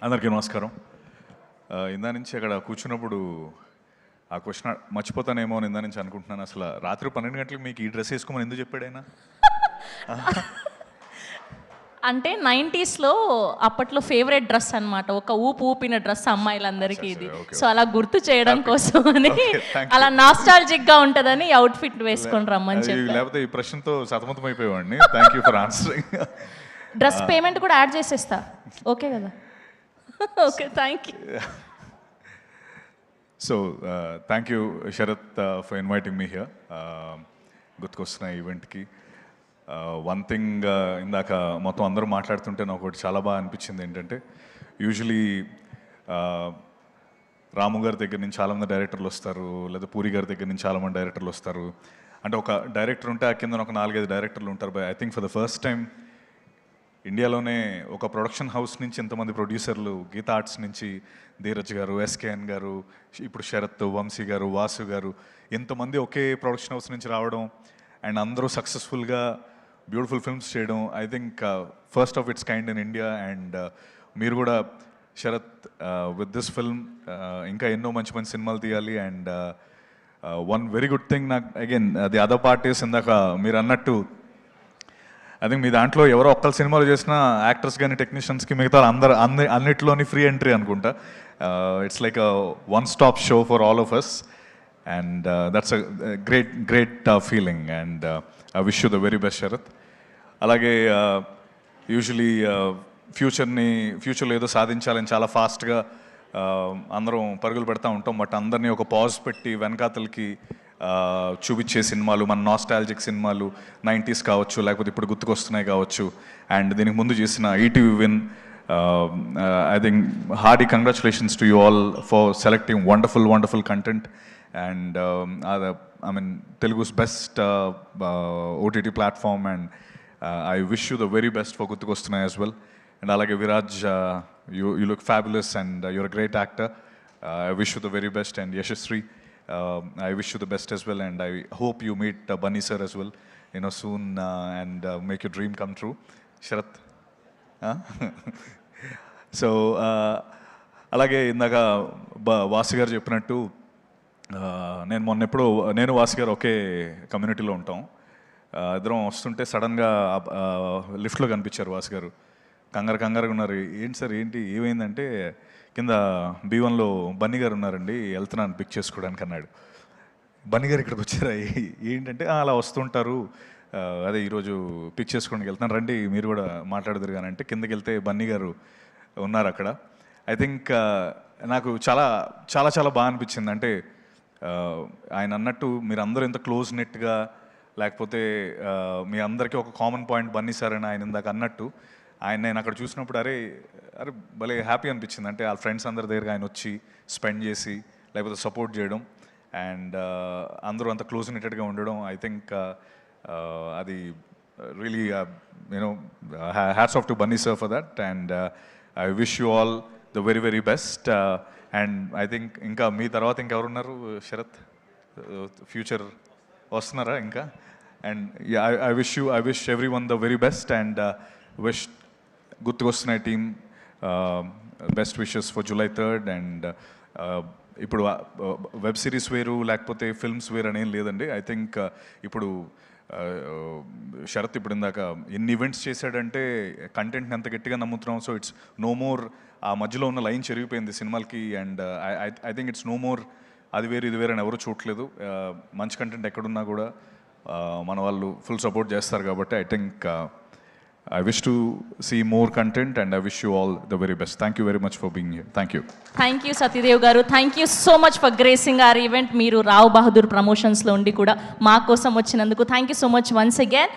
అందరికీ నమస్కారం. ఇందా నుంచి అక్కడ కూర్చున్నప్పుడు ఆ క్వశ్చన్ మర్చిపోతానేమో అని ఇందా నుంచి అనుకుంటున్నాను. అసలు రాత్రి 12 గంటలకు మీకు ఈ డ్రెస్ వేసుకోమని ఎందుకు చెప్పాడైనా? అంటే 90స్లో అప్పట్లో ఫేవరెట్ డ్రెస్ అన్నమాట. ఒక ఊపిన డ్రెస్ అమ్మాయిలందరికీ ఇది. సో అలా గుర్తు చేయడం కోసం అని అలా నాస్టాలజిక్గా ఉంటుందని అవుట్ఫిట్ వేసుకొని రమ్మని చెప్పి. లేకపోతే ఈ ప్రశ్నతో సతమతం అయిపోయేవాడిని. Thank you for answering. Dress payment కూడా యాడ్ చేసేస్తా. ఓకే కదా? Okay, thank you. So thank you Sharath for inviting me here. గుర్తుకొస్తున్న ఈవెంట్కి వన్ థింగ్ ఇందాక మొత్తం అందరూ మాట్లాడుతుంటే నాకు ఒకటి చాలా బాగా అనిపించింది ఏంటంటే, యూజువలీ రాము గారి దగ్గర నుంచి చాలామంది డైరెక్టర్లు వస్తారు, లేదా పూరి గారి దగ్గర నుంచి చాలామంది డైరెక్టర్లు వస్తారు. అంటే ఒక డైరెక్టర్ ఉంటే ఆ కింద ఒక 4-5 డైరెక్టర్లు ఉంటారు. By I think for the first time ఇండియాలోనే ఒక ప్రొడక్షన్ హౌస్ నుంచి ఇంతమంది ప్రొడ్యూసర్లు, గీతా ఆర్ట్స్ నుంచి ధీరజ్ గారు, ఎస్కేఎన్ గారు, ఇప్పుడు శరత్, వంశీ గారు, వాసు గారు, ఇంతమంది ఒకే ప్రొడక్షన్ హౌస్ నుంచి రావడం అండ్ అందరూ సక్సెస్ఫుల్గా బ్యూటిఫుల్ ఫిల్మ్స్ చేయడం, I think first of it's kind in India. And మీరు కూడా శరత్ విత్ దిస్ ఫిల్మ్ ఇంకా ఎన్నో మంచి మంచి సినిమాలు తీయాలి. And one very good thing నాకు again the other part is, ఇందాక మీరు అన్నట్టు ఐ థింక్ మీ దాంట్లో ఎవరో ఒక్కరు సినిమాలు చేసిన యాక్టర్స్ కానీ టెక్నీషియన్స్కి మిగతా అన్నిట్లోని ఫ్రీ ఎంట్రీ అనుకుంటా. It's like one stop show for all of us and that's a great feeling. And I wish you the very best Sharath. అలాగే యూజువలీ ఫ్యూచర్లో ఏదో సాధించాలని చాలా ఫాస్ట్గా అందరం పరుగులు పెడతా ఉంటాం. బట్ అందరినీ ఒక పాజ్ పెట్టి వెనకాతలకి చూపించే సినిమాలు, మన నాస్టాలజిక్ సినిమాలు 90s కావచ్చు, లేకపోతే ఇప్పుడు గుర్తుకొస్తున్నాయి కావచ్చు. అండ్ దీనికి ముందు చేసిన ETV win, I think hearty congratulations to you all for selecting wonderful content. And I mean Telugu's best OTT platform. And I wish you the very best for గుర్తుకొస్తున్నాయి యాజ్ వెల్. అండ్ అలాగే Viraj, you look fabulous and you're a great actor. I wish you the very best. And Yashasvi, I wish you the best as well, and I hope you meet Bunny sir as well, soon, and make your dream come true. Sharath, so అలాగే ఇందాక వాసు గారు చెప్పినట్టు నేను వాసు గారు ఒకే కమ్యూనిటీలో ఉంటాం. ఇద్దరం వస్తుంటే సడన్గా లిఫ్ట్లో కనిపించారు వాసు గారు. కంగారుగా ఉన్నారు. ఏంటి సార్, ఏంటి ఏమైందంటే, కింద B1లో బన్నీ గారు ఉన్నారండి, వెళ్తున్నాను పిక్ చేసుకోవడానికి అన్నాడు. బన్నీ గారు ఇక్కడికి వచ్చారా ఏంటంటే, అలా వస్తుంటారు, అదే ఈరోజు పిక్ చేసుకోవడానికి వెళ్తున్నాను, రండి మీరు కూడా మాట్లాడదురు కానీ అంటే, కిందకి వెళ్తే బన్నీ గారు ఉన్నారు అక్కడ. ఐ థింక్ నాకు చాలా చాలా చాలా బాగా అనిపించింది. అంటే ఆయన అన్నట్టు మీరు అందరూ ఎంత క్లోజ్ నెట్గా, లేకపోతే మీ అందరికీ ఒక కామన్ పాయింట్ బన్నీ సార్ అని ఆయన ఇందాక అన్నట్టు, నేను అక్కడ చూసినప్పుడు అరే భలే హ్యాపీ అనిపించింది. అంటే ఆ ఫ్రెండ్స్ అందరి దగ్గర ఆయన వచ్చి స్పెండ్ చేసి, లేకపోతే సపోర్ట్ చేయడం, అండ్ అందరూ అంత క్లోజ్ నెటెడ్గా ఉండడం, ఐ థింక్ అది really hats off to Bunny sir for that. And I wish you all the very very best. And I think ఇంకా మీ తర్వాత ఇంకెవరున్నారు శరత్? ఫ్యూచర్ వస్తున్నారా ఇంకా? And I wish everyone the very best. And wish గుర్తుకొస్తున్నాయి team best wishes for July 3rd. And ఇప్పుడు web series వేరు, లేకపోతే ఫిల్మ్స్ వేరు అనేం లేదండి. ఐ థింక్ ఇప్పుడు శరత్ ఇప్పుడు ఇందాక ఎన్ని ఈవెంట్స్ చేశాడంటే కంటెంట్ని ఎంత గట్టిగా నమ్ముతున్నాం. సో ఇట్స్ నో మోర్ ఆ మధ్యలో ఉన్న లైన్ చెరిగిపోయింది సినిమాలకి. And I think it's no more అది వేరు ఇది వేరు అని ఎవరు చూడలేదు. మంచి కంటెంట్ ఎక్కడున్నా కూడా మన వాళ్ళు ఫుల్ సపోర్ట్ చేస్తారు కాబట్టి I think I wish to see more content, and I wish you all the very best. Thank you very much for being here. Thank you. Thank you Satyadev garu. Thank you so much for gracing our event. Meeru Rao Bahadur Promotions lo undi kuda maa kosam vachinanduku thank you so much once again.